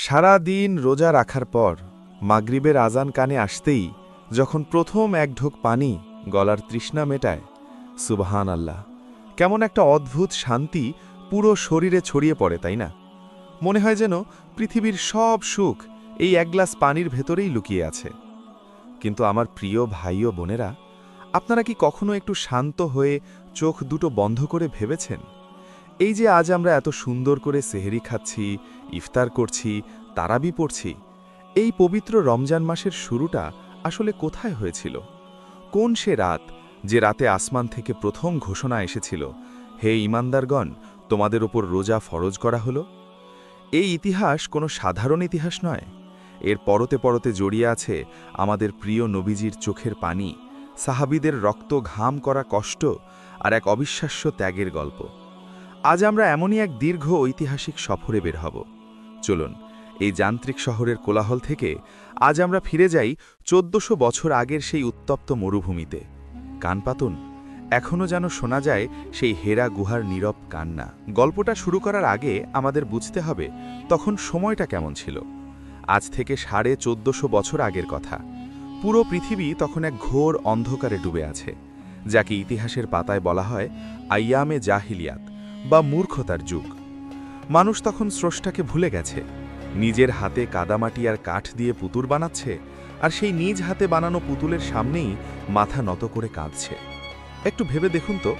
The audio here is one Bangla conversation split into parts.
সারা দিন রোজা রাখার পর মাগরিবের আজান কানে আসতেই যখন প্রথম এক ঢোক পানি গলার তৃষ্ণা মেটায়, সুবহান আল্লাহ, কেমন একটা অদ্ভুত শান্তি পুরো শরীরে ছড়িয়ে পড়ে, তাই না? মনে হয় যেন পৃথিবীর সব সুখ এই এক গ্লাস পানির ভেতরেই লুকিয়ে আছে। কিন্তু আমার প্রিয় ভাই ও বোনেরা, আপনারা কি কখনো একটু শান্ত হয়ে চোখ দুটো বন্ধ করে ভেবেছেন, এই যে আজ আমরা এত সুন্দর করে সেহরি খাচ্ছি, ইফতার করছি, তারাবি পড়ছি, এই পবিত্র রমজান মাসের শুরুটা আসলে কোথায় হয়েছিল? কোন সে রাত, যে রাতে আসমান থেকে প্রথম ঘোষণা এসেছিল, হে ঈমানদারগণ, তোমাদের ওপর রোজা ফরজ করা হলো? এই ইতিহাস কোনো সাধারণ ইতিহাস নয়। এর পরতে পরতে জড়িয়ে আছে আমাদের প্রিয় নবীজির চোখের পানি, সাহাবীদের রক্ত ঘাম করা কষ্ট আর এক অবিশ্বাস্য ত্যাগের গল্প। আজ আমরা এমনই এক দীর্ঘ ঐতিহাসিক সফরে বের হব। চলুন, এই যান্ত্রিক শহরের কোলাহল থেকে আজ আমরা ফিরে যাই ১৪০০ বছর আগের সেই উত্তপ্ত মরুভূমিতে। কান পাতুন, এখনও যেন শোনা যায় সেই হেরা গুহার নীরব কান্না। গল্পটা শুরু করার আগে আমাদের বুঝতে হবে তখন সময়টা কেমন ছিল। আজ থেকে ১৪৫০ বছর আগের কথা। পুরো পৃথিবী তখন এক ঘোর অন্ধকারে ডুবে আছে, যাকে ইতিহাসের পাতায় বলা হয় আইয়ামে জাহিলিয়াত বা মূর্খতার যুগ। মানুষ তখন স্রষ্টাকে ভুলে গেছে, নিজের হাতে কাদামাটি আর কাঠ দিয়ে পুতুল বানাচ্ছে, আর সেই নিজ হাতে বানানো পুতুলের সামনেই মাথা নত করে কাঁদছে। একটু ভেবে দেখুন তো,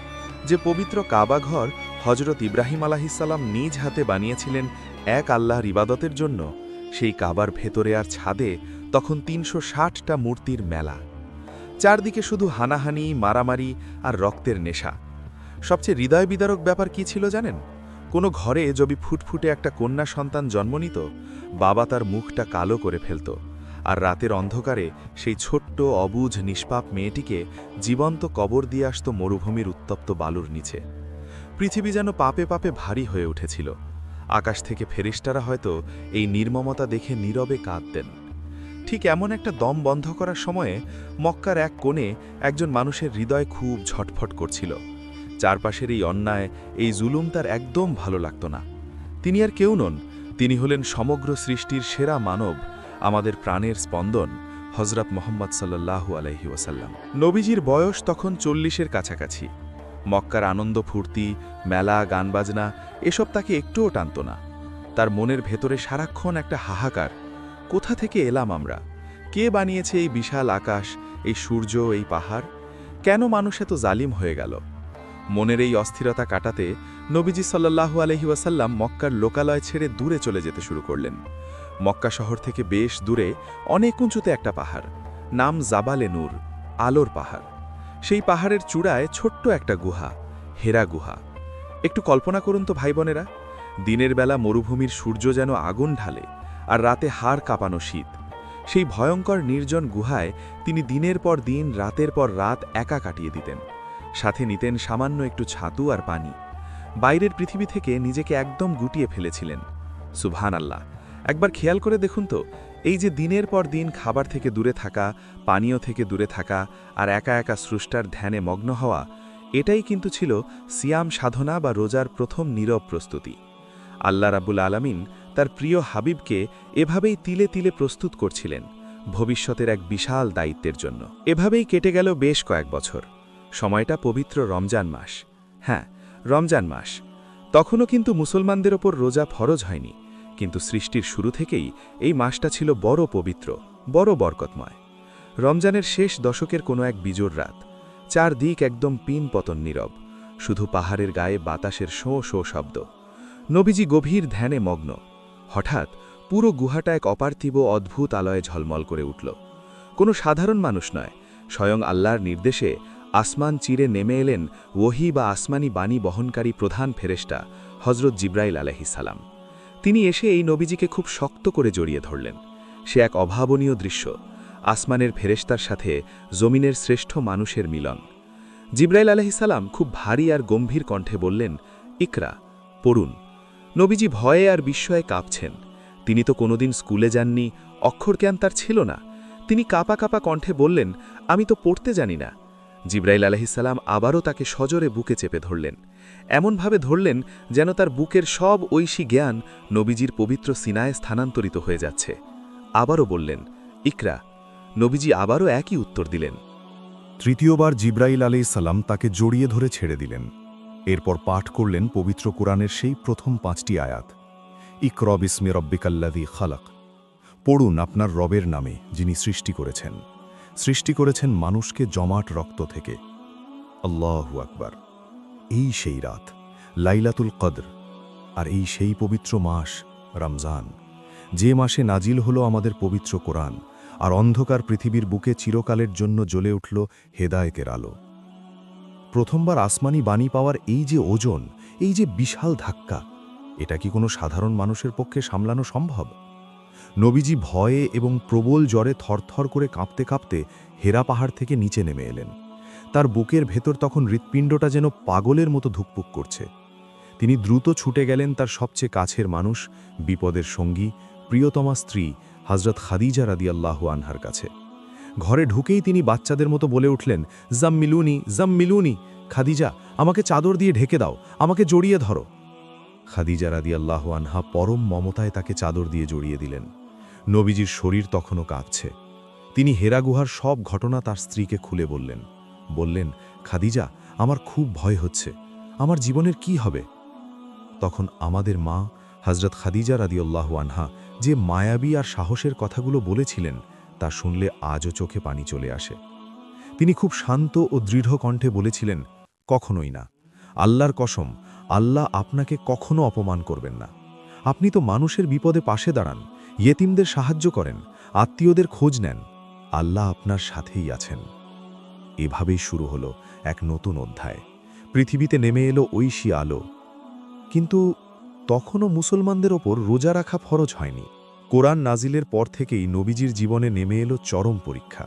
যে পবিত্র কাবা ঘর হজরত ইব্রাহিম আলাহিসাল্লাম নিজ হাতে বানিয়েছিলেন এক আল্লাহর ইবাদতের জন্য, সেই কাবার ভেতরে আর ছাদে তখন ৩৬০টা মূর্তির মেলা। চারদিকে শুধু হানাহানি, মারামারি আর রক্তের নেশা। সবচেয়ে হৃদয় বিদারক ব্যাপার কি ছিল জানেন? কোনো ঘরে যদি ফুটফুটে একটা কন্যা সন্তান জন্ম নিত, বাবা তার মুখটা কালো করে ফেলত, আর রাতের অন্ধকারে সেই ছোট্ট অবুঝ নিষ্পাপ মেয়েটিকে জীবন্ত কবর দিয়ে আসত মরুভূমির উত্তপ্ত বালুর নিচে। পৃথিবী যেন পাপে পাপে ভারী হয়ে উঠেছিল। আকাশ থেকে ফেরেশতারা হয়তো এই নির্মমতা দেখে নীরবে কাঁদতেন। ঠিক এমন একটা দম বন্ধ করার সময়ে মক্কার এক কোণে একজন মানুষের হৃদয় খুব ঝটফট করছিল। চারপাশের এই অন্যায়, এই জুলুম তার একদম ভালো লাগত না। তিনি আর কেউ নন, তিনি হলেন সমগ্র সৃষ্টির সেরা মানব, আমাদের প্রাণের স্পন্দন, হযরত মুহাম্মদ সাল্লাল্লাহু আলাইহি ওয়াসাল্লাম। নবীজির বয়স তখন ৪০-এর কাছাকাছি। মক্কার আনন্দ ফুর্তি, মেলা, গানবাজনা এসব তাকে একটুও টানত না। তার মনের ভেতরে সারাক্ষণ একটা হাহাকার, কোথা থেকে এলাম আমরা? কে বানিয়েছে এই বিশাল আকাশ, এই সূর্য, এই পাহাড়? কেন মানুষ এত জালিম হয়ে গেল? মনের এই অস্থিরতা কাটাতে নবীজি সাল্লাল্লাহু আলাইহি ওয়াসাল্লাম মক্কার লোকালয় ছেড়ে দূরে চলে যেতে শুরু করলেন। মক্কা শহর থেকে বেশ দূরে অনেক উঁচুতে একটা পাহাড়, নাম জাবালে নূর, আলোর পাহাড়। সেই পাহাড়ের চূড়ায় ছোট্ট একটা গুহা, হেরা গুহা। একটু কল্পনা করুন তো ভাই বোনেরা, দিনের বেলা মরুভূমির সূর্য যেন আগুন ঢালে, আর রাতে হাড় কাঁপানো শীত। সেই ভয়ঙ্কর নির্জন গুহায় তিনি দিনের পর দিন, রাতের পর রাত একা কাটিয়ে দিতেন। সাথে নিতেন সামান্য একটু ছাতু আর পানি। বাইরের পৃথিবী থেকে নিজেকে একদম গুটিয়ে ফেলেছিলেন। সুবহানাল্লাহ, একবার খেয়াল করে দেখুন তো, এই যে দিনের পর দিন খাবার থেকে দূরে থাকা, পানীয় থেকে দূরে থাকা, আর একা একা স্রষ্টার ধ্যানে মগ্ন হওয়া, এটাই কিন্তু ছিল সিয়াম সাধনা বা রোজার প্রথম নীরব প্রস্তুতি। আল্লাহ রাব্বুল আলামিন তার প্রিয় হাবিবকে এভাবেই তিলে তিলে প্রস্তুত করছিলেন ভবিষ্যতের এক বিশাল দায়িত্বের জন্য। এভাবেই কেটে গেল বেশ কয়েক বছর। সময়টা পবিত্র রমজান মাস। হ্যাঁ, রমজান মাস। তখনও কিন্তু মুসলমানদের ওপর রোজা ফরজ হয়নি, কিন্তু সৃষ্টির শুরু থেকেই এই মাসটা ছিল বড় পবিত্র, বড় বরকতময়। রমজানের শেষ দশকের কোনো এক বিজোড় রাত, চারদিক একদম পিন পতন নীরব, শুধু পাহাড়ের গায়ে বাতাসের শোঁ শোঁ শব্দ। নবীজি গভীর ধ্যানে মগ্ন। হঠাৎ পুরো গুহাটা এক অপার্থিব অদ্ভুত আলয়ে ঝলমল করে উঠল। কোনো সাধারণ মানুষ নয়, স্বয়ং আল্লাহর নির্দেশে আসমান চিরে নেমে এলেন ওহী বা আসমানি বাণী বহনকারী প্রধান ফেরেশতা হযরত জিবরাইল আলাইহিস সালাম। তিনি এসে এই নবীজিকে খুব শক্ত করে জড়িয়ে ধরলেন। সে এক অভাবনীয় দৃশ্য, আসমানের ফেরেশতার সাথে জমিনের শ্রেষ্ঠ মানুষের মিলন। জিবরাইল আলাইহিস সালাম খুব ভারী আর গম্ভীর কণ্ঠে বললেন, ইকরা, পড়ুন। নবীজি ভয়ে আর বিস্ময়ে কাঁপছেন। তিনি তো কোনোদিন স্কুলে যাননি, অক্ষরজ্ঞান তার ছিল না। তিনি কাঁপা কাঁপা কণ্ঠে বললেন, আমি তো পড়তে জানি না। জিবরাইল আলাইহিস সালাম আবারও তাকে সজোরে বুকে চেপে ধরলেন। এমনভাবে ধরলেন যেন তার বুকের সব ঐশী জ্ঞান নবীজির পবিত্র সিনায় স্থানান্তরিত হয়ে যাচ্ছে। আবারও বললেন, ইকরা। নবীজি আবারও একই উত্তর দিলেন। তৃতীয়বার জিব্রাইল আলাইহিসসালাম তাকে জড়িয়ে ধরে ছেড়ে দিলেন। এরপর পাঠ করলেন পবিত্র কোরআনের সেই প্রথম 5টি আয়াত। ইকরা বিসমি রব্বিকাল্লাযী খালাক। পড়ুন আপনার রবের নামে, যিনি সৃষ্টি করেছেন। সৃষ্টি করেছেন মানুষকে জমাট রক্ত থেকে। আল্লাহু আকবার। এই সেই রাত, লাইলাতুল কদর, আর এই সেই পবিত্র মাস, রমজান, যে মাসে নাজিল হলো আমাদের পবিত্র কোরআন, আর অন্ধকার পৃথিবীর বুকে চিরকালের জন্য জ্বলে উঠল হেদায়েতের আলো। প্রথমবার আসমানি বাণী পাওয়ার এই যে ওজন, এই যে বিশাল ধাক্কা, এটা কি কোনো সাধারণ মানুষের পক্ষে সামলানো সম্ভব? নবীজি ভয়ে এবং প্রবল জ্বরে থরথর করে কাঁপতে কাঁপতে হেরা পাহাড় থেকে নিচে নেমে এলেন। তার বুকের ভেতর তখন হৃৎপিণ্ডটা যেন পাগলের মতো ধুকপুক করছে। তিনি দ্রুত ছুটে গেলেন তার সবচেয়ে কাছের মানুষ, বিপদের সঙ্গী, প্রিয়তমা স্ত্রী হযরত খাদিজা রাদিয়াল্লাহু আনহার কাছে। ঘরে ঢুকেই তিনি বাচ্চাদের মতো বলে উঠলেন, জাম্মিলুনি জাম্মিলুনি, খাদিজা, আমাকে চাদর দিয়ে ঢেকে দাও, আমাকে জড়িয়ে ধরো। খাদিজা রাদিয়াল্লাহু আনহা পরম মমতায় তাকে চাদর দিয়ে জড়িয়ে দিলেন। নবীজির শরীর তখনও কাঁপছে। তিনি হেরা গুহার সব ঘটনা তার স্ত্রীকে খুলে বললেন, খাদিজা, আমার খুব ভয় হচ্ছে, আমার জীবনের কি হবে? তখন আমাদের মা হযরত খাদিজা রাদিয়াল্লাহু আনহা যে মায়াবী আর সাহসের কথাগুলো বলেছিলেন, তা শুনলে আজও চোখে পানি চলে আসে। তিনি খুব শান্ত ও দৃঢ় কণ্ঠে বলেছিলেন, কখনোই না, আল্লাহর কসম, আল্লাহ আপনাকে কখনো অপমান করবেন না। আপনি তো মানুষের বিপদে পাশে দাঁড়ান, ইয়েতিমদের সাহায্য করেন, আত্মীয়দের খোঁজ নেন, আল্লাহ আপনার সাথেই আছেন। এভাবেই শুরু হলো এক নতুন অধ্যায়। পৃথিবীতে নেমে এলো ঐশী আলো। কিন্তু তখনও মুসলমানদের ওপর রোজা রাখা ফরজ হয়নি। কোরআন নাজিলের পর থেকেই নবীজির জীবনে নেমে এলো চরম পরীক্ষা।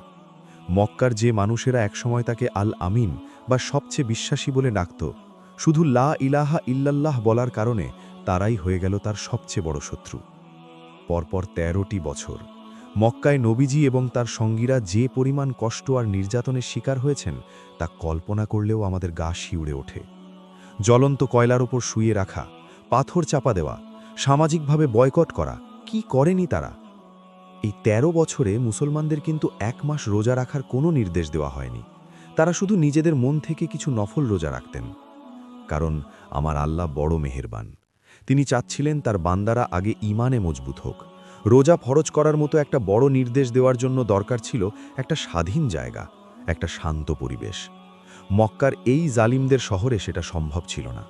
মক্কার যে মানুষেরা একসময় তাকে আল আমিন বা সবচেয়ে বিশ্বাসী বলে ডাকত, শুধু লা ইলাহা ইল্লাল্লাহ বলার কারণে তারাই হয়ে গেল তার সবচেয়ে বড় শত্রু। পরপর 13টি বছর মক্কায় নবীজি এবং তার সঙ্গীরা যে পরিমাণ কষ্ট আর নির্যাতনের শিকার হয়েছেন, তা কল্পনা করলেও আমাদের গা শিউড়ে ওঠে। জ্বলন্ত কয়লার ওপর শুয়ে রাখা, পাথর চাপা দেওয়া, সামাজিকভাবে বয়কট করা, কি করেনি তারা? এই 13 বছরে মুসলমানদের কিন্তু 1 মাস রোজা রাখার কোনো নির্দেশ দেওয়া হয়নি। তারা শুধু নিজেদের মন থেকে কিছু নফল রোজা রাখতেন। কারণ আমার আল্লাহ বড় মেহেরবান। তিনি চাচ্ছিলেন তার বান্দারা আগে ঈমানে মজবুত হোক। রোজা ফরজ করার মতো একটা বড় নির্দেশ দেওয়ার জন্য দরকার ছিল একটা স্বাধীন জায়গা, একটা শান্ত পরিবেশ। মক্কার এই জালিমদের শহরে সেটা সম্ভব ছিল না।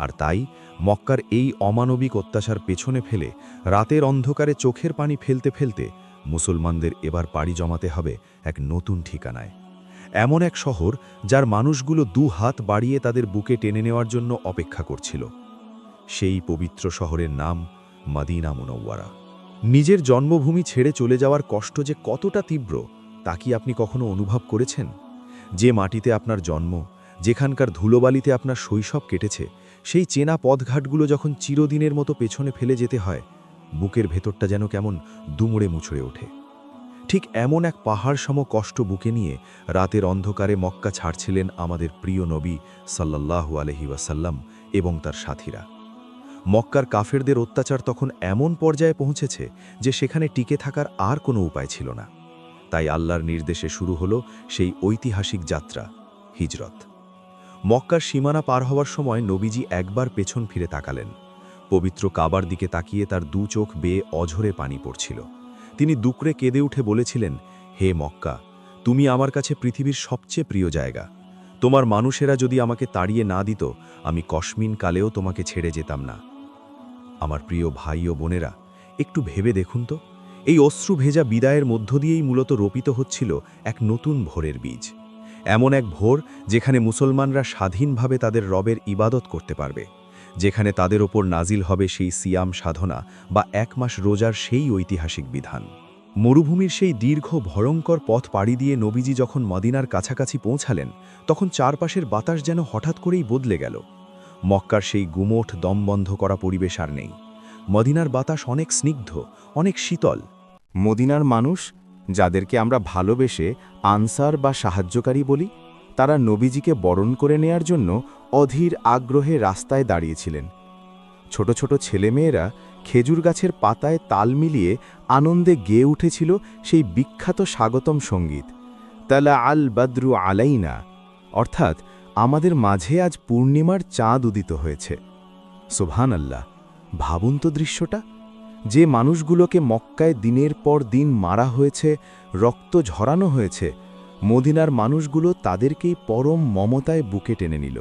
আর তাই মক্কার এই অমানবিক অত্যাচার পেছনে ফেলে রাতের অন্ধকারে চোখের পানি ফেলতে ফেলতে মুসলমানদের এবার পাড়ি জমাতে হবে এক নতুন ঠিকানায়। এমন এক শহর যার মানুষগুলো 2 হাত বাড়িয়ে তাদের বুকে টেনে নেওয়ার জন্য অপেক্ষা করছিল। সেই পবিত্র শহরের নাম মদিনা মুনওয়ারা। নিজের জন্মভূমি ছেড়ে চলে যাওয়ার কষ্ট যে কতটা তীব্র, তা কি আপনি কখনো অনুভব করেছেন? যে মাটিতে আপনার জন্ম, যেখানকার ধুলোবালিতে আপনার শৈশব কেটেছে, সেই চেনা পথঘাটগুলো যখন চিরদিনের মতো পেছনে ফেলে যেতে হয়, বুকের ভেতরটা যেন কেমন দুমড়ে মুছড়ে ওঠে। ঠিক এমন এক পাহাড় সম কষ্ট বুকে নিয়ে রাতের অন্ধকারে মক্কা ছাড়ছিলেন আমাদের প্রিয় নবী সাল্লাল্লাহু আলাইহি ওয়াসাল্লাম এবং তার সাথীরা। মক্কার কাফেরদের অত্যাচার তখন এমন পর্যায়ে পৌঁছেছে যে সেখানে টিকে থাকার আর কোনো উপায় ছিল না। তাই আল্লাহর নির্দেশে শুরু হলো সেই ঐতিহাসিক যাত্রা, হিজরত। মক্কার সীমানা পার হওয়ার সময় নবীজি একবার পেছন ফিরে তাকালেন। পবিত্র কাবার দিকে তাকিয়ে তার 2 চোখ বেয়ে অঝরে পানি পড়ছিল। তিনি দুকরে কেঁদে উঠে বলেছিলেন, হে মক্কা, তুমি আমার কাছে পৃথিবীর সবচেয়ে প্রিয় জায়গা। তোমার মানুষেরা যদি আমাকে তাড়িয়ে না দিত, আমি কসমিন কালেও তোমাকে ছেড়ে যেতাম না। আমার প্রিয় ভাই ও বোনেরা, একটু ভেবে দেখুন তো, এই অশ্রু ভেজা বিদায়ের মধ্য দিয়েই মূলত রোপিত হচ্ছিল এক নতুন ভোরের বীজ। এমন এক ভোর যেখানে মুসলমানরা স্বাধীনভাবে তাদের রবের ইবাদত করতে পারবে, যেখানে তাদের ওপর নাজিল হবে সেই সিয়াম সাধনা বা 1 মাস রোজার সেই ঐতিহাসিক বিধান। মরুভূমির সেই দীর্ঘ ভয়ঙ্কর পথ পাড়ি দিয়ে নবীজি যখন মদিনার কাছাকাছি পৌঁছালেন, তখন চারপাশের বাতাস যেন হঠাৎ করেই বদলে গেল। মক্কার সেই গুমোট দমবন্ধ করা পরিবেশ আর নেই। মদিনার বাতাস অনেক স্নিগ্ধ, অনেক শীতল। মদিনার মানুষ, যাদেরকে আমরা ভালোবেসে আনসার বা সাহায্যকারী বলি, তারা নবীজিকে বরণ করে নেয়ার জন্য অধীর আগ্রহে রাস্তায় দাঁড়িয়েছিলেন। ছোট ছোট ছেলেমেয়েরা খেজুর গাছের পাতায় তাল মিলিয়ে আনন্দে গেয়ে উঠেছিল সেই বিখ্যাত স্বাগতম সঙ্গীত, তালা আল বদ্রু আলাইনা, অর্থাৎ আমাদের মাঝে আজ পূর্ণিমার চাঁদ উদিত হয়েছে। সুবহানাল্লাহ! ভাবুন তো দৃশ্যটা, যে মানুষগুলোকে মক্কায় দিনের পর দিন মারা হয়েছে, রক্ত ঝরানো হয়েছে, মদিনার মানুষগুলো তাদেরকেই পরম মমতায় বুকে টেনে নিল।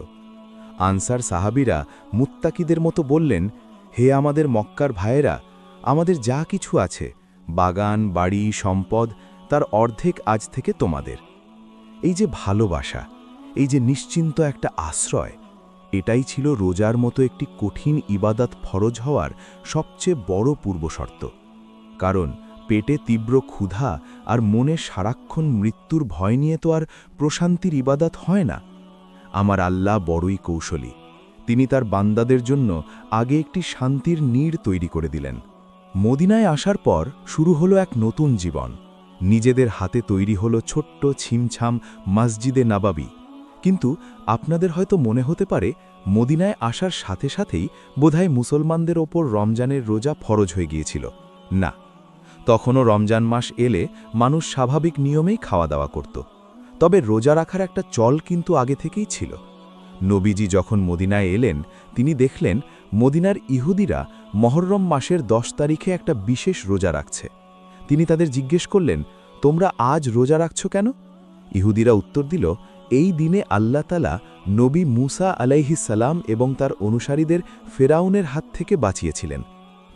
আনসার সাহাবীরা মুত্তাকিদের মতো বললেন, হে আমাদের মক্কার ভাইয়েরা, আমাদের যা কিছু আছে, বাগান, বাড়ি, সম্পদ, তার অর্ধেক আজ থেকে তোমাদের। এই যে ভালোবাসা, এই যে নিশ্চিন্ত একটা আশ্রয়, এটাই ছিল রোজার মতো একটি কঠিন ইবাদত ফরজ হওয়ার সবচেয়ে বড় পূর্বশর্ত। কারণ পেটে তীব্র ক্ষুধা আর মনে সারাক্ষণ মৃত্যুর ভয় নিয়ে তো আর প্রশান্তির ইবাদত হয় না। আমার আল্লাহ বড়ই কৌশলী। তিনি তার বান্দাদের জন্য আগে একটি শান্তির নীড় তৈরি করে দিলেন। মদিনায় আসার পর শুরু হলো এক নতুন জীবন। নিজেদের হাতে তৈরি হলো ছোট্ট ছিমছাম মসজিদে নাবাবী। কিন্তু আপনাদের হয়তো মনে হতে পারে, মদিনায় আসার সাথে সাথেই বোধহয় মুসলমানদের ওপর রমজানের রোজা ফরজ হয়ে গিয়েছিল। না, তখনও রমজান মাস এলে মানুষ স্বাভাবিক নিয়মেই খাওয়া দাওয়া করত। তবে রোজা রাখার একটা চল কিন্তু আগে থেকেই ছিল। নবীজি যখন মদিনায় এলেন, তিনি দেখলেন মদিনার ইহুদিরা মহররম মাসের 10 তারিখে একটা বিশেষ রোজা রাখছে। তিনি তাদের জিজ্ঞেস করলেন, তোমরা আজ রোজা রাখছ কেন? ইহুদিরা উত্তর দিল, এই দিনে আল্লাহ তাআলা নবী মুসা আলাইহিস সালাম এবং তার অনুসারীদের ফেরাউনের হাত থেকে বাঁচিয়েছিলেন।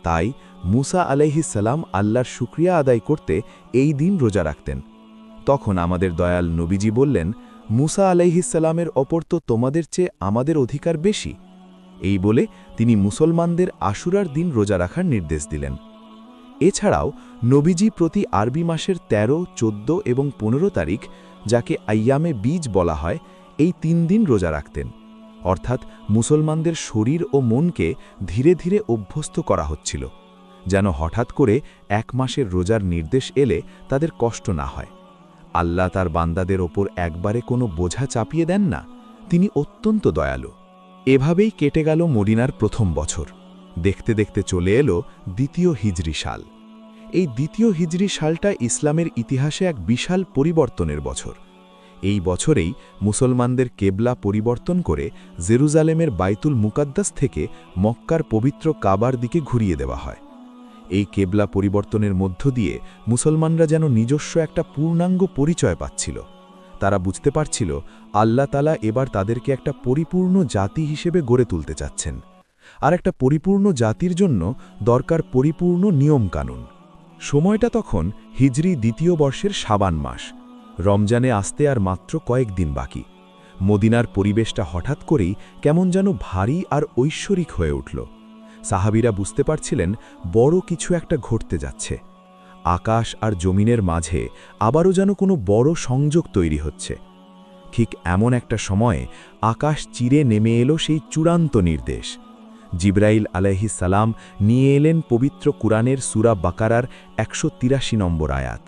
তাই মুসা আলাইহিস সালাম আল্লাহর শুকরিয়া আদায় করতে এই দিন রোজা রাখতেন। তখন আমাদের দয়াল নবীজি বললেন, মুসা আলাইহিস সালামের ওপর তো তোমাদের চেয়ে আমাদের অধিকার বেশি। এই বলে তিনি মুসলমানদের আশুরার দিন রোজা রাখার নির্দেশ দিলেন। এছাড়াও নবীজি প্রতি আরবি মাসের 13, 14 এবং 15 তারিখ, যাকে আইয়ামে বীজ বলা হয়, এই 3 দিন রোজা রাখতেন। অর্থাৎ মুসলমানদের শরীর ও মনকে ধীরে ধীরে অভ্যস্ত করা হচ্ছিল, যেন হঠাৎ করে 1 মাসের রোজার নির্দেশ এলে তাদের কষ্ট না হয়। আল্লাহ তার বান্দাদের ওপর একবারে কোনো বোঝা চাপিয়ে দেন না, তিনি অত্যন্ত দয়ালু। এভাবেই কেটে গেল মদিনার প্রথম বছর। দেখতে দেখতে চলে এলো দ্বিতীয় হিজরি সাল। এই দ্বিতীয় হিজরি সালটা ইসলামের ইতিহাসে এক বিশাল পরিবর্তনের বছর। এই বছরেই মুসলমানদের কেবলা পরিবর্তন করে জেরুজালেমের বাইতুল মুকাদ্দাস থেকে মক্কার পবিত্র কাবার দিকে ঘুরিয়ে দেওয়া হয়। এই কেবলা পরিবর্তনের মধ্য দিয়ে মুসলমানরা যেন নিজস্ব একটা পূর্ণাঙ্গ পরিচয় পাচ্ছিল। তারা বুঝতে পারছিল আল্লাহ তাআলা এবার তাদেরকে একটা পরিপূর্ণ জাতি হিসেবে গড়ে তুলতে চাচ্ছেন। আর একটা পরিপূর্ণ জাতির জন্য দরকার পরিপূর্ণ নিয়মকানুন। সময়টা তখন হিজরি দ্বিতীয় বর্ষের শাবান মাস। রমজানে আসতে আর মাত্র কয়েকদিন বাকি। মদিনার পরিবেশটা হঠাৎ করেই কেমন যেন ভারী আর ঐশ্বরিক হয়ে উঠল। সাহাবীরা বুঝতে পারছিলেন বড় কিছু একটা ঘটতে যাচ্ছে। আকাশ আর জমিনের মাঝে আবারও যেন কোনো বড় সংযোগ তৈরি হচ্ছে। ঠিক এমন একটা সময়ে আকাশ চিরে নেমে এলো সেই চূড়ান্ত নির্দেশ। জিবরাইল আলাইহিস সালাম নিয়ে এলেন পবিত্র কুরআনের সূরা বাকারার 183 নম্বর আয়াত।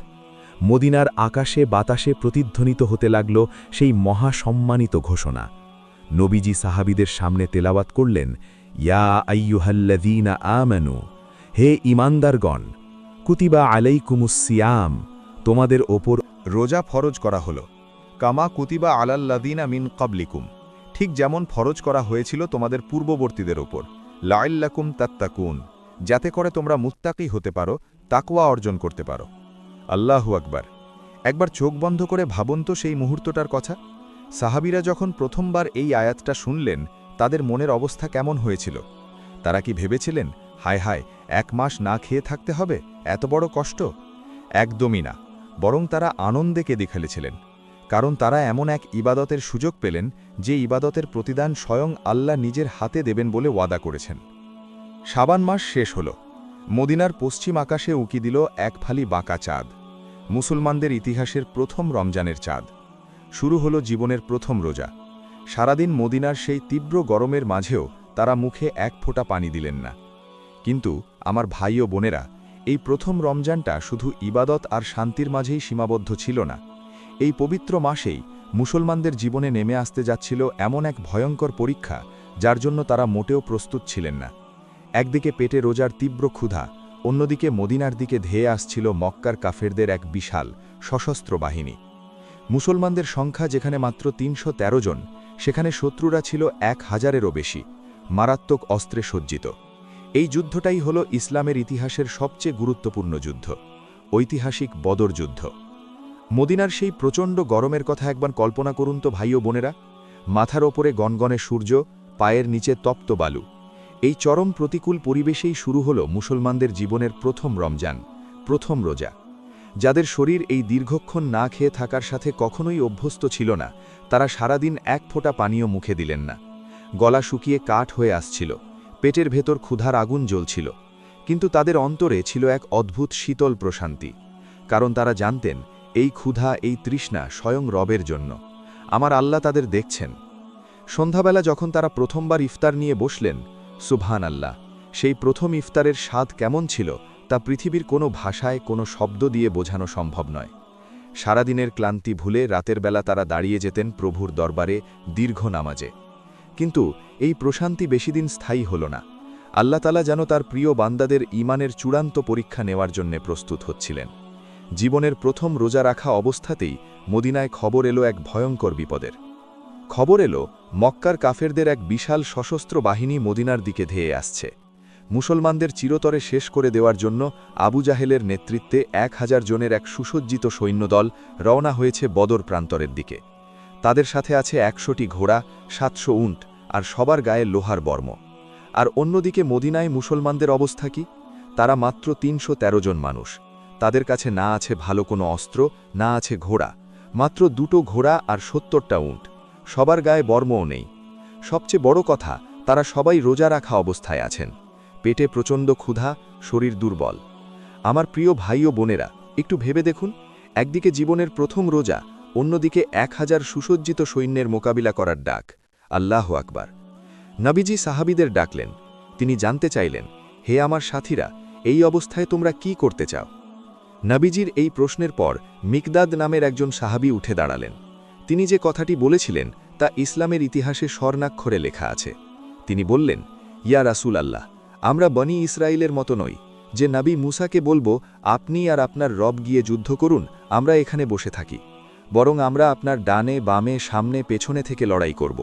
মদিনার আকাশে বাতাসে প্রতিধ্বনিত হতে লাগল সেই মহাসম্মানিত ঘোষণা। নবীজি সাহাবীদের সামনে তেলাওয়াত করলেন, ইয়া আইয়ুহাল্লাযীনা আমানু, হে ঈমানদারগণ, কুতিবা আলাইকুমুস সিয়াম, তোমাদের ওপর রোজা ফরজ করা হলো, কামা কুতিবা আলাল্লাযীনা মিন ক্বাবলিকুম, ঠিক যেমন ফরজ করা হয়েছিল তোমাদের পূর্ববর্তীদের ওপর, লাআল্লাকুম তাত্তাকুন, যাতে করে তোমরা মুত্তাকী হতে পারো, তাকওয়া অর্জন করতে পারো। আল্লাহু আকবার! একবার চোখ বন্ধ করে ভাবুন তো সেই মুহূর্তটার কথা। সাহাবীরা যখন প্রথমবার এই আয়াতটা শুনলেন, তাদের মনের অবস্থা কেমন হয়েছিল? তারা কি ভেবেছিলেন, হায় হায়, 1 মাস না খেয়ে থাকতে হবে, এত বড় কষ্ট? একদমই না, বরং তারা আনন্দে কেঁদে ফেলেছিলেন। কারণ তারা এমন এক ইবাদতের সুযোগ পেলেন, যে ইবাদতের প্রতিদান স্বয়ং আল্লাহ নিজের হাতে দেবেন বলে ওয়াদা করেছেন। শাবান মাস শেষ হল। মদিনার পশ্চিম আকাশে উঁকি দিল এক ফালি বাঁকা চাঁদ। মুসলমানদের ইতিহাসের প্রথম রমজানের চাঁদ। শুরু হলো জীবনের প্রথম রোজা। সারাদিন মদিনার সেই তীব্র গরমের মাঝেও তারা মুখে এক ফোঁটা পানি দিলেন না। কিন্তু আমার ভাই ও বোনেরা, এই প্রথম রমজানটা শুধু ইবাদত আর শান্তির মাঝেই সীমাবদ্ধ ছিল না। এই পবিত্র মাসেই মুসলমানদের জীবনে নেমে আসতে যাচ্ছিল এমন এক ভয়ঙ্কর পরীক্ষা যার জন্য তারা মোটেও প্রস্তুত ছিলেন না। একদিকে পেটে রোজার তীব্র ক্ষুধা, অন্যদিকে মদিনার দিকে ধেয়ে আসছিল মক্কার কাফেরদের এক বিশাল সশস্ত্র বাহিনী। মুসলমানদের সংখ্যা যেখানে মাত্র ৩১৩ জন, সেখানে শত্রুরা ছিল ১,০০০-এরও বেশি, মারাত্মক অস্ত্রে সজ্জিত। এই যুদ্ধটাই হল ইসলামের ইতিহাসের সবচেয়ে গুরুত্বপূর্ণ যুদ্ধ, ঐতিহাসিক বদর যুদ্ধ। মদিনার সেই প্রচণ্ড গরমের কথা একবার কল্পনা করুন তো ভাই ও বোনেরা। মাথার ওপরে গনগনে সূর্য, পায়ের নিচে তপ্ত বালু। এই চরম প্রতিকূল পরিবেশেই শুরু হল মুসলমানদের জীবনের প্রথম রমজান, প্রথম রোজা। যাদের শরীর এই দীর্ঘক্ষণ না খেয়ে থাকার সাথে কখনোই অভ্যস্ত ছিল না, তারা সারাদিন এক ফোঁটা পানীয় মুখে দিলেন না। গলা শুকিয়ে কাঠ হয়ে আসছিল, পেটের ভেতর ক্ষুধার আগুন জ্বলছিল, কিন্তু তাদের অন্তরে ছিল এক অদ্ভুত শীতল প্রশান্তি। কারণ তারা জানতেন এই ক্ষুধা, এই তৃষ্ণা স্বয়ং রবের জন্য। আমার আল্লাহ তাদের দেখছেন। সন্ধ্যাবেলা যখন তারা প্রথমবার ইফতার নিয়ে বসলেন, সুবহান আল্লাহ, সেই প্রথম ইফতারের স্বাদ কেমন ছিল তা পৃথিবীর কোনো ভাষায়, কোনো শব্দ দিয়ে বোঝানো সম্ভব নয়। সারাদিনের ক্লান্তি ভুলে রাতের বেলা তারা দাঁড়িয়ে যেতেন প্রভুর দরবারে দীর্ঘ নামাজে। কিন্তু এই প্রশান্তি বেশিদিন স্থায়ী হল না। আল্লাহ তাআলা যেন তার প্রিয় বান্দাদের ঈমানের চূড়ান্ত পরীক্ষা নেওয়ার জন্য প্রস্তুত হচ্ছিলেন। জীবনের প্রথম রোজা রাখা অবস্থাতেই মদিনায় খবর এলো এক ভয়ঙ্কর বিপদের। খবর এলো মক্কার কাফেরদের এক বিশাল সশস্ত্র বাহিনী মদিনার দিকে ধেয়ে আসছে। মুসলমানদের চিরতরে শেষ করে দেওয়ার জন্য আবু জাহেলের নেতৃত্বে ১,০০০ জনের এক সুসজ্জিত সৈন্যদল রওনা হয়েছে বদর প্রান্তরের দিকে। তাদের সাথে আছে ১০০টি ঘোড়া, ৭০০ উট আর সবার গায়ে লোহার বর্ম। আর অন্যদিকে মদিনায় মুসলমানদের অবস্থা কি? তারা মাত্র ৩১৩ জন মানুষ। তাদের কাছে না আছে ভালো কোনো অস্ত্র, না আছে ঘোড়া, মাত্র ২টো ঘোড়া আর ৭০টা উট। সবার গায়ে বর্মও নেই। সবচেয়ে বড় কথা, তারা সবাই রোজা রাখা অবস্থায় আছেন। পেটে প্রচণ্ড ক্ষুধা, শরীর দুর্বল। আমার প্রিয় ভাই ও বোনেরা, একটু ভেবে দেখুন, একদিকে জীবনের প্রথম রোজা, অন্যদিকে ১,০০০ সুসজ্জিত সৈন্যের মোকাবিলা করার ডাক। আল্লাহু আকবার। নবীজি সাহাবীদের ডাকলেন। তিনি জানতে চাইলেন, হে আমার সাথীরা, এই অবস্থায় তোমরা কি করতে চাও? নবীজির এই প্রশ্নের পর মিকদাদ নামের একজন সাহাবী উঠে দাঁড়ালেন। তিনি যে কথাটি বলেছিলেন তা ইসলামের ইতিহাসে স্বর্ণাক্ষরে লেখা আছে। তিনি বললেন, ইয়া রাসূল আল্লাহ, আমরা বনি ইসরায়েলের মতো নই, যে নবী মুসাকে বলবো আপনি আর আপনার রব গিয়ে যুদ্ধ করুন, আমরা এখানে বসে থাকি। বরং আমরা আপনার ডানে, বামে, সামনে, পেছনে থেকে লড়াই করব।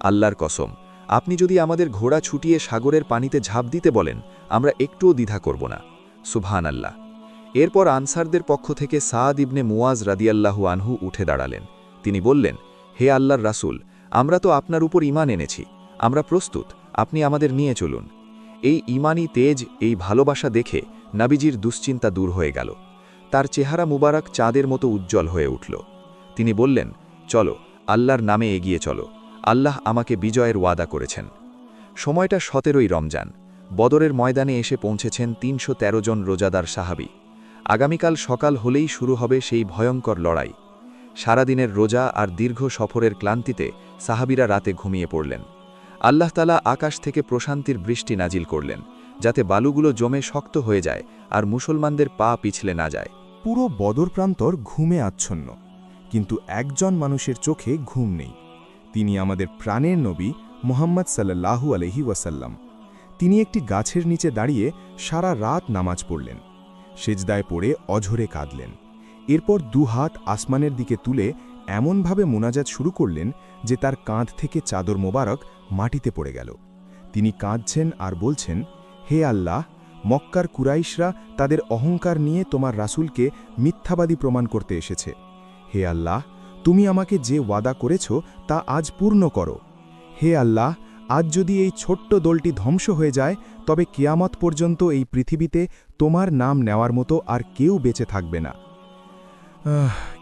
আল্লাহর কসম, আপনি যদি আমাদের ঘোড়া ছুটিয়ে সাগরের পানিতে ঝাঁপ দিতে বলেন, আমরা একটুও দ্বিধা করব না। সুবহান আল্লাহ। এরপর আনসারদের পক্ষ থেকে সাদ ইবনে মুয়াজ রাদিয়াল্লাহু আনহু উঠে দাঁড়ালেন। তিনি বললেন, হে আল্লাহর রাসূল, আমরা তো আপনার উপর ঈমান এনেছি, আমরা প্রস্তুত, আপনি আমাদের নিয়ে চলুন। এই ঈমানি তেজ, এই ভালোবাসা দেখে নবীজির দুশ্চিন্তা দূর হয়ে গেল। তার চেহারা মুবারক চাঁদের মতো উজ্জ্বল হয়ে উঠল। তিনি বললেন, চলো, আল্লাহর নামে এগিয়ে চলো, আল্লাহ আমাকে বিজয়ের ওয়াদা করেছেন। সময়টা ১৭ই রমজান। বদরের ময়দানে এসে পৌঁছেছেন ৩১৩ জন রোজাদার সাহাবী। আগামীকাল সকাল হলেই শুরু হবে সেই ভয়ঙ্কর লড়াই। সারাদিনের রোজা আর দীর্ঘ সফরের ক্লান্তিতে সাহাবীরা রাতে ঘুমিয়ে পড়লেন। আল্লাহ তাআলা আকাশ থেকে প্রশান্তির বৃষ্টি নাজিল করলেন, যাতে বালুগুলো জমে শক্ত হয়ে যায় আর মুসলমানদের পা পিছলে না যায়। পুরো বদর প্রান্তর ঘুমে আচ্ছন্ন, কিন্তু একজন মানুষের চোখে ঘুম নেই। তিনি আমাদের প্রাণের নবী মুহাম্মদ সাল্লাল্লাহু আলাইহি ওয়াসাল্লাম। তিনি একটি গাছের নিচে দাঁড়িয়ে সারা রাত নামাজ পড়লেন, সেজদায় পড়ে অঝরে কাঁদলেন। এরপর দুহাত আসমানের দিকে তুলে এমনভাবে মুনাজাত শুরু করলেন যে তার কাঁধ থেকে চাদর মোবারক মাটিতে পড়ে গেল। তিনি কাঁদছেন আর বলছেন, হে আল্লাহ, মক্কার কুরাইশরা তাদের অহংকার নিয়ে তোমার রাসূলকে মিথ্যাবাদী প্রমাণ করতে এসেছে। হে আল্লাহ, তুমি আমাকে যে ওয়াদা করেছ তা আজ পূর্ণ করো। হে আল্লাহ, আজ যদি এই ছোট্ট দলটি ধ্বংস হয়ে যায়, তবে কিয়ামত পর্যন্ত এই পৃথিবীতে তোমার নাম নেওয়ার মতো আর কেউ বেঁচে থাকবে না।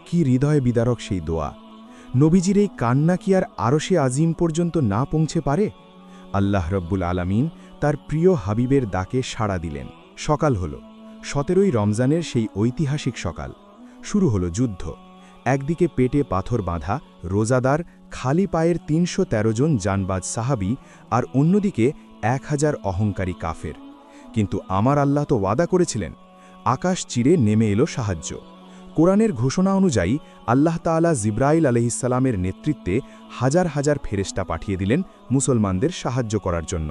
কি হৃদয় বিদারক সেই দোয়া! নবীজির এই কান্না কি আর আরশে আজিম পর্যন্ত না পৌঁছে পারে? আল্লাহ রব্বুল আলামিন তার প্রিয় হাবিবের ডাকে সাড়া দিলেন। সকাল হল ১৭ই রমজানের সেই ঐতিহাসিক সকাল। শুরু হলো যুদ্ধ। একদিকে পেটে পাথর বাঁধা রোজাদার খালি পায়ের ৩১৩ জন জানবাজ সাহাবী, আর অন্যদিকে ১,০০০ অহংকারী কাফের। কিন্তু আমার আল্লাহ তো ওয়াদা করেছিলেন, আকাশ চিরে নেমে এলো সাহায্য। কোরআনের ঘোষণা অনুযায়ী আল্লাহ তাআলা জিব্রাইল আলাইহিসসালামের নেতৃত্বে হাজার হাজার ফেরেশতা পাঠিয়ে দিলেন মুসলমানদের সাহায্য করার জন্য।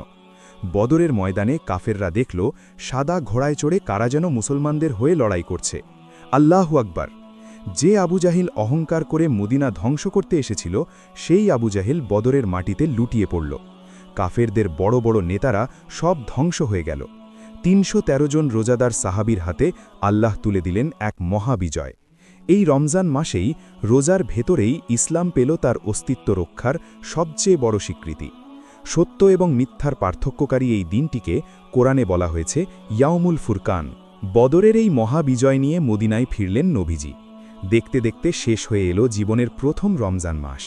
বদরের ময়দানে কাফেররা দেখল সাদা ঘোড়ায় চড়ে কারা যেন মুসলমানদের হয়ে লড়াই করছে। আল্লাহু আকবার! যে আবু জাহিল অহংকার করে মদিনা ধ্বংস করতে এসেছিল, সেই আবু জাহিল বদরের মাটিতে লুটিয়ে পড়ল। কাফেরদের বড় বড় নেতারা সব ধ্বংস হয়ে গেল। ৩১৩ জন রোজাদার সাহাবীর হাতে আল্লাহ তুলে দিলেন এক মহাবিজয়। এই রমজান মাসেই রোজার ভেতরেই ইসলাম পেল তার অস্তিত্ব রক্ষার সবচেয়ে বড় স্বীকৃতি। সত্য এবং মিথ্যার পার্থক্যকারী এই দিনটিকে কোরআনে বলা হয়েছে ইয়াউমুল ফুরকান। বদরের এই মহাবিজয় নিয়ে মদিনায় ফিরলেন নবীজি। দেখতে দেখতে শেষ হয়ে এলো জীবনের প্রথম রমজান মাস।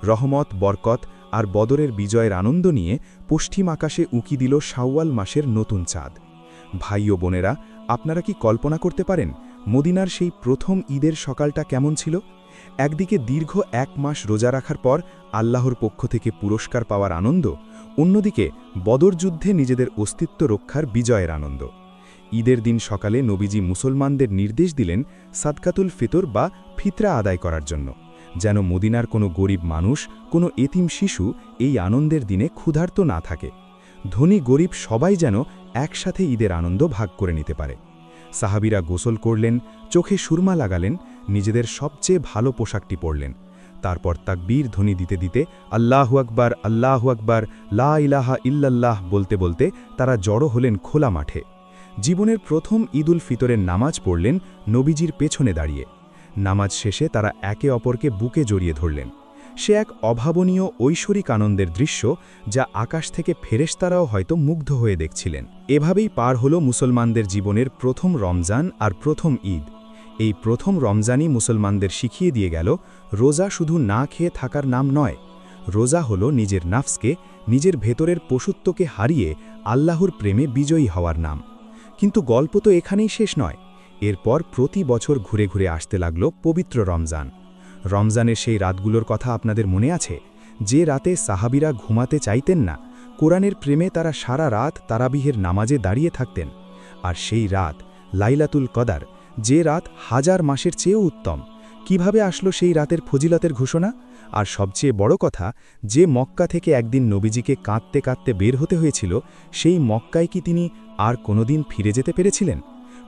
রহমত, বরকত আর বদরের বিজয়ের আনন্দ নিয়ে পশ্চিম আকাশে উঁকি দিল শাওয়াল মাসের নতুন চাঁদ। ভাই ও বোনেরা, আপনারা কি কল্পনা করতে পারেন মদিনার সেই প্রথম ঈদের সকালটা কেমন ছিল? একদিকে দীর্ঘ ১ মাস রোজা রাখার পর আল্লাহর পক্ষ থেকে পুরস্কার পাওয়ার আনন্দ, অন্যদিকে বদর যুদ্ধে নিজেদের অস্তিত্ব রক্ষার বিজয়ের আনন্দ। ঈদের দিন সকালে নবীজি মুসলমানদের নির্দেশ দিলেন সাদকাতুল ফিতর বা ফিতরা আদায় করার জন্য, যেন মদিনার কোনো গরিব মানুষ, কোনো এতিম শিশু এই আনন্দের দিনে ক্ষুধার্ত না থাকে। ধনী গরিব সবাই যেন একসাথে ঈদের আনন্দ ভাগ করে নিতে পারে। সাহাবীরা গোসল করলেন, চোখে সুরমা লাগালেন, নিজেদের সবচেয়ে ভালো পোশাকটি পরলেন। তারপর তাকবীর ধ্বনি দিতে দিতে আল্লাহু আকবার, আল্লাহু আকবার, লা ইলাহা ইল্লাল্লাহ বলতে বলতে তারা জড়ো হলেন খোলা মাঠে। জীবনের প্রথম ঈদুল ফিতরের নামাজ পড়লেন নবীজির পেছনে দাঁড়িয়ে। নামাজ শেষে তারা একে অপরকে বুকে জড়িয়ে ধরলেন। সে এক অভাবনীয় ঐশ্বরিক আনন্দের দৃশ্য, যা আকাশ থেকে ফেরেশতারাও হয়তো মুগ্ধ হয়ে দেখছিলেন। এভাবেই পার হলো মুসলমানদের জীবনের প্রথম রমজান আর প্রথম ঈদ। এই প্রথম রমজানই মুসলমানদের শিখিয়ে দিয়ে গেল, রোজা শুধু না খেয়ে থাকার নাম নয়। রোজা হলো নিজের নাফসকে, নিজের ভেতরের পশুত্বকে হারিয়ে আল্লাহর প্রেমে বিজয়ী হওয়ার নাম। কিন্তু গল্প তো এখানেই শেষ নয়। এরপর প্রতি বছর ঘুরে ঘুরে আসতে লাগল পবিত্র রমজান। রমজানের সেই রাতগুলোর কথা আপনাদের মনে আছে, যে রাতে সাহাবীরা ঘুমাতে চাইতেন না, কোরআনের প্রেমে তারা সারা রাত তারাবিহের নামাজে দাঁড়িয়ে থাকতেন। আর সেই রাত লাইলাতুল কদর, যে রাত হাজার মাসের চেয়েও উত্তম। কিভাবে আসলো সেই রাতের ফজিলতের ঘোষণা? আর সবচেয়ে বড় কথা, যে মক্কা থেকে একদিন নবীজিকে কাঁদতে কাঁদতে বের হতে হয়েছিল, সেই মক্কায় কি তিনি আর কোনোদিন ফিরে যেতে পেরেছিলেন?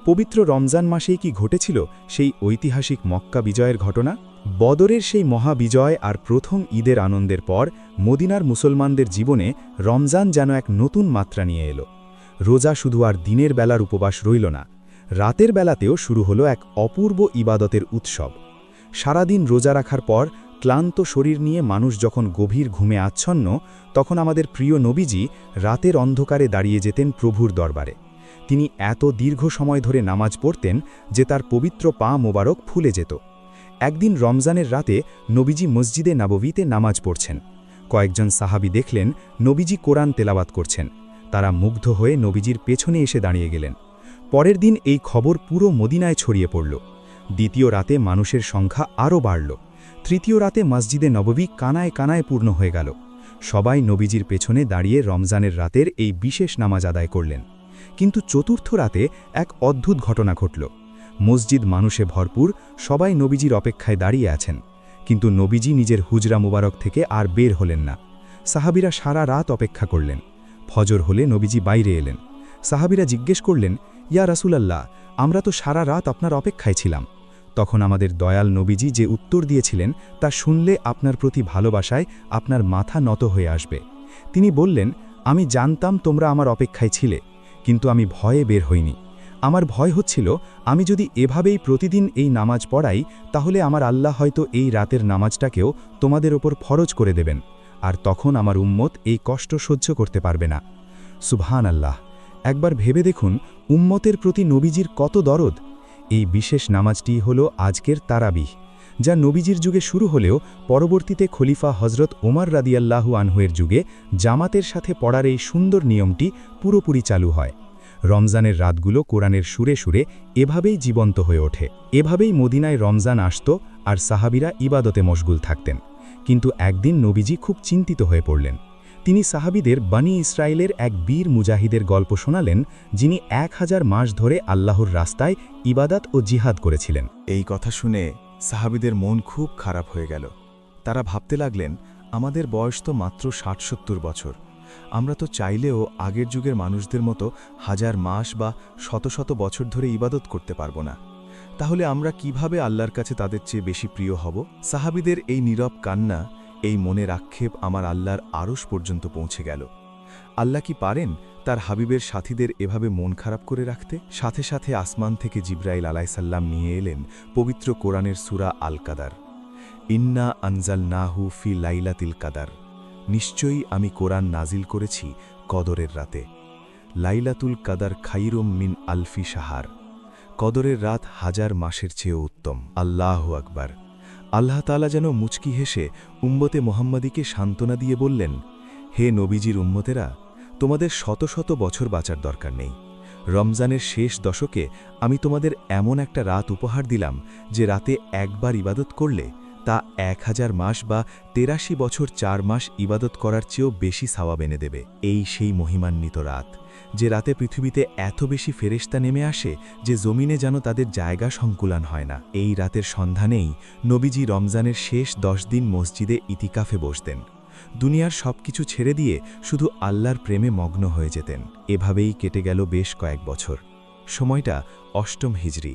পবিত্র রমজান মাসেই কি ঘটেছিল সেই ঐতিহাসিক মক্কা বিজয়ের ঘটনা? বদরের সেই মহাবিজয় আর প্রথম ঈদের আনন্দের পর মদিনার মুসলমানদের জীবনে রমজান যেন এক নতুন মাত্রা নিয়ে এলো। রোজা শুধু আর দিনের বেলার উপবাস রইল না, রাতের বেলাতেও শুরু হলো এক অপূর্ব ইবাদতের উৎসব। সারাদিন রোজা রাখার পর ক্লান্ত শরীর নিয়ে মানুষ যখন গভীর ঘুমে আচ্ছন্ন, তখন আমাদের প্রিয় নবীজি রাতের অন্ধকারে দাঁড়িয়ে যেতেন প্রভুর দরবারে। তিনি এত দীর্ঘ সময় ধরে নামাজ পড়তেন যে তার পবিত্র পা মোবারক ফুলে যেত। একদিন রমজানের রাতে নবীজি মসজিদে নববীতে নামাজ পড়ছেন। কয়েকজন সাহাবী দেখলেন নবীজি কোরআন তেলাওয়াত করছেন। তারা মুগ্ধ হয়ে নবীজির পেছনে এসে দাঁড়িয়ে গেলেন। পরের দিন এই খবর পুরো মদিনায় ছড়িয়ে পড়ল। দ্বিতীয় রাতে মানুষের সংখ্যা আরও বাড়ল। তৃতীয় রাতে মসজিদে নববী কানায় কানায় পূর্ণ হয়ে গেল। সবাই নবীজির পেছনে দাঁড়িয়ে রমজানের রাতের এই বিশেষ নামাজ আদায় করলেন। কিন্তু চতুর্থ রাতে এক অদ্ভুত ঘটনা ঘটল। মসজিদ মানুষে ভরপুর, সবাই নবীজির অপেক্ষায় দাঁড়িয়ে আছেন, কিন্তু নবীজি নিজের হুজরা মুবারক থেকে আর বের হলেন না। সাহাবীরা সারা রাত অপেক্ষা করলেন। ফজর হলে নবীজি বাইরে এলেন। সাহাবীরা জিজ্ঞেস করলেন, ইয়া রাসূলাল্লাহ, আমরা তো সারা রাত আপনার অপেক্ষায় ছিলাম। তখন আমাদের দয়াল নবীজি যে উত্তর দিয়েছিলেন তা শুনলে আপনার প্রতি ভালোবাসায় আপনার মাথা নত হয়ে আসবে। তিনি বললেন, আমি জানতাম তোমরা আমার অপেক্ষায় ছিলে, কিন্তু আমি ভয়ে বের হইনি। আমার ভয় হচ্ছিল, আমি যদি এভাবেই প্রতিদিন এই নামাজ পড়াই, তাহলে আমার আল্লাহ হয়তো এই রাতের নামাজটাকেও তোমাদের ওপর ফরজ করে দেবেন, আর তখন আমার উম্মত এই কষ্ট সহ্য করতে পারবে না। সুবহান আল্লাহ! একবার ভেবে দেখুন উম্মতের প্রতি নবীজির কত দরদ। এই বিশেষ নামাজটি হল আজকের তারাবিহ, যা নবীজির যুগে শুরু হলেও পরবর্তীতে খলিফা হজরত ওমর রাদিয়াল্লাহু আনহুয়ের যুগে জামাতের সাথে পড়ার এই সুন্দর নিয়মটি পুরোপুরি চালু হয়। রমজানের রাতগুলো কোরআনের সুরে সুরে এভাবেই জীবন্ত হয়ে ওঠে। এভাবেই মদিনায় রমজান আসত আর সাহাবীরা ইবাদতে মশগুল থাকতেন। কিন্তু একদিন নবীজি খুব চিন্তিত হয়ে পড়লেন। তিনি সাহাবীদের বনি ইসরায়েলের এক বীর মুজাহিদের গল্প শোনালেন, যিনি 1000 মাস ধরে আল্লাহর রাস্তায় ইবাদত ও জিহাদ করেছিলেন। এই কথা শুনে সাহাবীদের মন খুব খারাপ হয়ে গেল। তারা ভাবতে লাগলেন, আমাদের বয়স তো মাত্র 60-70 বছর, আমরা তো চাইলেও আগের যুগের মানুষদের মতো 1000 মাস বা শত শত বছর ধরে ইবাদত করতে পারব না। তাহলে আমরা কিভাবে আল্লাহর কাছে তাদের চেয়ে বেশি প্রিয় হব? সাহাবীদের এই নীরব কান্না, এই মনের আক্ষেপ আমার আল্লাহর আরশ পর্যন্ত পৌঁছে গেল। আল্লাহ কি পারেন তার হাবিবের সাথীদের এভাবে মন খারাপ করে রাখতে? সাথে সাথে আসমান থেকে জিবরাইল আলাইসাল্লাম নিয়ে এলেন পবিত্র কোরআনের সূরা আল কাদার। ইন্না আনজালনাহু ফি লাইলাতিল কাদার, নিশ্চয়ই আমি কোরআন নাজিল করেছি কদরের রাতে। লাইলাতুল কাদার খাইরুম মিন আলফি শাহার, কদরের রাত 1000 মাসের চেয়েও উত্তম। আল্লাহু আকবার। আল্লাহ তাআলা যেন মুচকি হেসে উম্মতে মোহাম্মদীকে সান্ত্বনা দিয়ে বললেন, হে নবীজির উম্মতেরা, তোমাদের শত শত বছর বাঁচার দরকার নেই। রমজানের শেষ দশকে আমি তোমাদের এমন একটা রাত উপহার দিলাম, যে রাতে একবার ইবাদত করলে তা 1000 মাস বা 83 বছর 4 মাস ইবাদত করার চেয়েও বেশি সওয়াব এনে দেবে। এই সেই মহিমান্বিত রাত, যে রাতে পৃথিবীতে এত বেশি ফেরেশতা নেমে আসে যে জমিনে যেন তাদের জায়গা সংকুলান হয় না। এই রাতের সন্ধানেই নবীজি রমজানের শেষ 10 দিন মসজিদে ইতিকাফে বসতেন। দুনিয়ার সবকিছু ছেড়ে দিয়ে শুধু আল্লাহর প্রেমে মগ্ন হয়ে যেতেন। এভাবেই কেটে গেল বেশ কয়েক বছর। সময়টা অষ্টম হিজরি।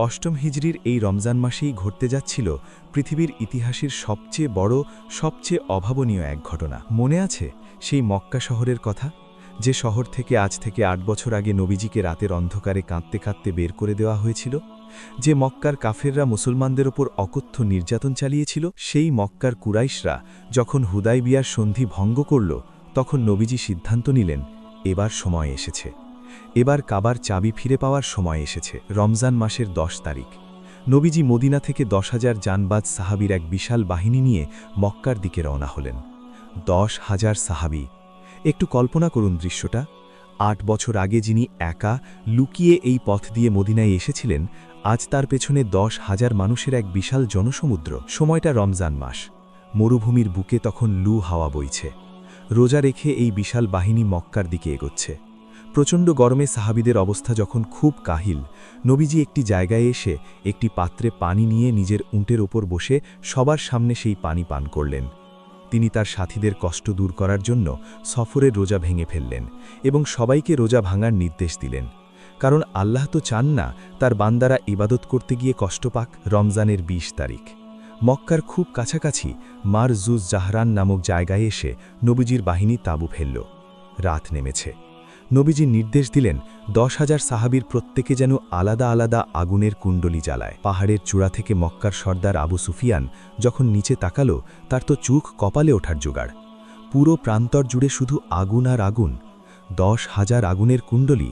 অষ্টম হিজরির এই রমজান মাসেই ঘটতে যাচ্ছিল পৃথিবীর ইতিহাসের সবচেয়ে বড়, সবচেয়ে অভাবনীয় এক ঘটনা। মনে আছে সেই মক্কা শহরের কথা, যে শহর থেকে আজ থেকে 8 বছর আগে নবীজিকে রাতের অন্ধকারে কাঁদতে কাঁদতে বের করে দেওয়া হয়েছিল? যে মক্কার কাফেররা মুসলমানদের ওপর অকথ্য নির্যাতন চালিয়েছিল? সেই মক্কার কুরাইশরা যখন হুদাইবিয়ার সন্ধি ভঙ্গ করল, তখন নবীজি সিদ্ধান্ত নিলেন, এবার সময় এসেছে, এবার কাবার চাবি ফিরে পাওয়ার সময় এসেছে। রমজান মাসের 10 তারিখ নবীজি মদিনা থেকে 10,000 জানবাজ সাহাবীর এক বিশাল বাহিনী নিয়ে মক্কার দিকে রওনা হলেন। 10,000 সাহাবী। একটু কল্পনা করুন দৃশ্যটা। 8 বছর আগে যিনি একা লুকিয়ে এই পথ দিয়ে মদিনায় এসেছিলেন, আজ তার পেছনে 10,000 মানুষের এক বিশাল জনসমুদ্র। সময়টা রমজান মাস। মরুভূমির বুকে তখন লু হাওয়া বইছে। রোজা রেখে এই বিশাল বাহিনী মক্কার দিকে এগোচ্ছে। প্রচণ্ড গরমে সাহাবীদের অবস্থা যখন খুব কাহিল, নবীজি একটি জায়গায় এসে একটি পাত্রে পানি নিয়ে নিজের উঁটের ওপর বসে সবার সামনে সেই পানি পান করলেন। তিনি তার সাথীদের কষ্ট দূর করার জন্য সফরের রোজা ভেঙে ফেললেন এবং সবাইকে রোজা ভাঙার নির্দেশ দিলেন, কারণ আল্লাহ তো চান না তার বান্দারা ইবাদত করতে গিয়ে কষ্ট পাক। রমজানের 20 তারিখ মক্কার খুব কাছাকাছি মার জুজ জাহরান নামক জায়গায় এসে নবীজির বাহিনী তাঁবু ফেলল। রাত নেমেছে। নবীজি নির্দেশ দিলেন 10,000 সাহাবীর প্রত্যেকে যেন আলাদা আলাদা আগুনের কুণ্ডলি জ্বালায়। পাহাড়ের চূড়া থেকে মক্কার সর্দার আবু সুফিয়ান যখন নিচে তাকালো, তার তো চোখ কপালে ওঠার জোগাড়। পুরো প্রান্তর জুড়ে শুধু আগুন আর আগুন, 10,000 আগুনের কুণ্ডলি।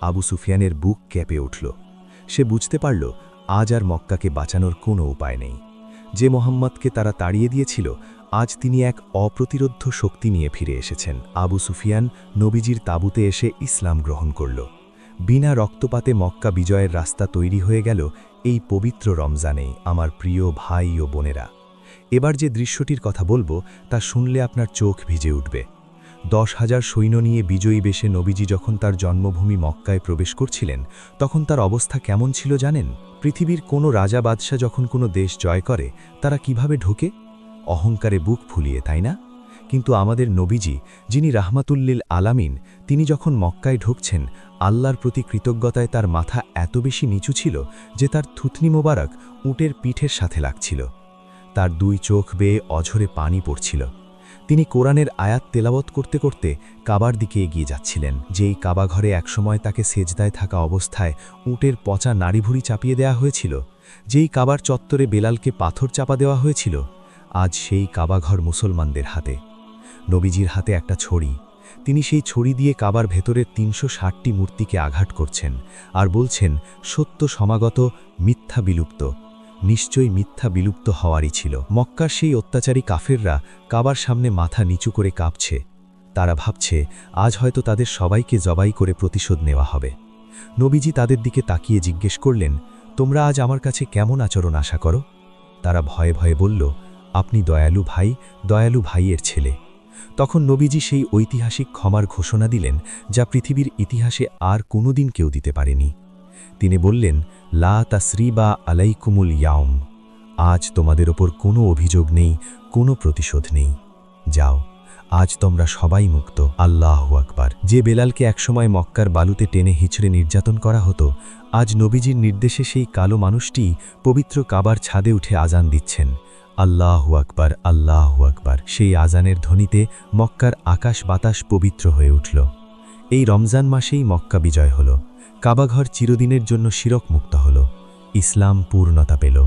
আবু সুফিয়ানের বুক কেঁপে উঠল। সে বুঝতে পারল আজ আর মক্কাকে বাঁচানোর কোনো উপায় নেই। যে মোহাম্মদকে তারা তাড়িয়ে দিয়েছিল, আজ তিনি এক অপ্রতিরোধ্য শক্তি নিয়ে ফিরে এসেছেন। আবু সুফিয়ান নবীজির তাঁবুতে এসে ইসলাম গ্রহণ করল। বিনা রক্তপাতে মক্কা বিজয়ের রাস্তা তৈরি হয়ে গেল এই পবিত্র রমজানে। আমার প্রিয় ভাই ও বোনেরা, এবার যে দৃশ্যটির কথা বলবো তা শুনলে আপনার চোখ ভিজে উঠবে। 10,000 সৈন্য নিয়ে বিজয়ী বেশে নবীজি যখন তার জন্মভূমি মক্কায় প্রবেশ করছিলেন, তখন তার অবস্থা কেমন ছিল জানেন? পৃথিবীর কোনো রাজা বাদশাহ যখন কোনো দেশ জয় করে, তারা কিভাবে ঢোকে? অহংকারে বুক ফুলিয়ে, তাই না? কিন্তু আমাদের নবীজি, যিনি রাহমাতুল্লিল আলামিন, তিনি যখন মক্কায় ঢুকছেন, আল্লাহর প্রতি কৃতজ্ঞতায় তার মাথা এত বেশি নিচু ছিল যে তার থুতনি মোবারক উটের পিঠের সাথে লাগছিল। তার 2 চোখ বেয়ে অঝরে পানি পড়ছিল। তিনি কোরআনের আয়াত তেলাওয়াত করতে করতে কাবার দিকে এগিয়ে যাচ্ছিলেন। যেই কাবাঘরে একসময় তাকে সেজদায় থাকা অবস্থায় উটের পচা নাড়িভুড়ি চাপিয়ে দেওয়া হয়েছিল, যেই কাবার চত্বরে বেলালকে পাথর চাপা দেওয়া হয়েছিল, আজ সেই কাবাঘর মুসলমানদের হাতে। নবীজির হাতে একটা ছড়ি। তিনি সেই ছড়ি দিয়ে কাবার ভেতরের 360টি মূর্তিকে আঘাত করছেন আর বলছেন, সত্য সমাগত, মিথ্যা বিলুপ্ত। নিশ্চয়ই মিথ্যা বিলুপ্ত হওয়ারই ছিল। মক্কার সেই অত্যাচারী কাফেররা কাবার সামনে মাথা নিচু করে কাঁপছে। তারা ভাবছে আজ হয়তো তাদের সবাইকে জবাই করে প্রতিশোধ নেওয়া হবে। নবীজি তাদের দিকে তাকিয়ে জিজ্ঞেস করলেন, তোমরা আজ আমার কাছে কেমন আচরণ আশা করো? তারা ভয়ে ভয়ে বলল, আপনি দয়ালু ভাইয়ের ছেলে। তখন নবীজি সেই ঐতিহাসিক ক্ষমার ঘোষণা দিলেন যা পৃথিবীর ইতিহাসে আর কোনোদিন কেউ দিতে পারেনি। তিনি বললেন, লা তাসরিবা আলাইকুমুল ইয়াউম, আজ তোমাদের ওপর কোনো অভিযোগ নেই, কোনো প্রতিশোধ নেই। যাও, আজ তোমরা সবাই মুক্ত। আল্লাহু আকবার। যে বেলালকে একসময় মক্কার বালুতে টেনে হিচড়ে নির্যাতন করা হতো, আজ নবীজির নির্দেশে সেই কালো মানুষটি পবিত্র কাবার ছাদে উঠে আজান দিচ্ছেন। আল্লাহু আকবার, আল্লাহু আকবার। সেই আজানের ধ্বনিতে মক্কার আকাশ বাতাস পবিত্র হয়ে উঠল। এই রমজান মাসেই মক্কা বিজয় হল, কাবাঘর চিরদিনের জন্য শিরক মুক্ত হল, ইসলাম পূর্ণতা পেল।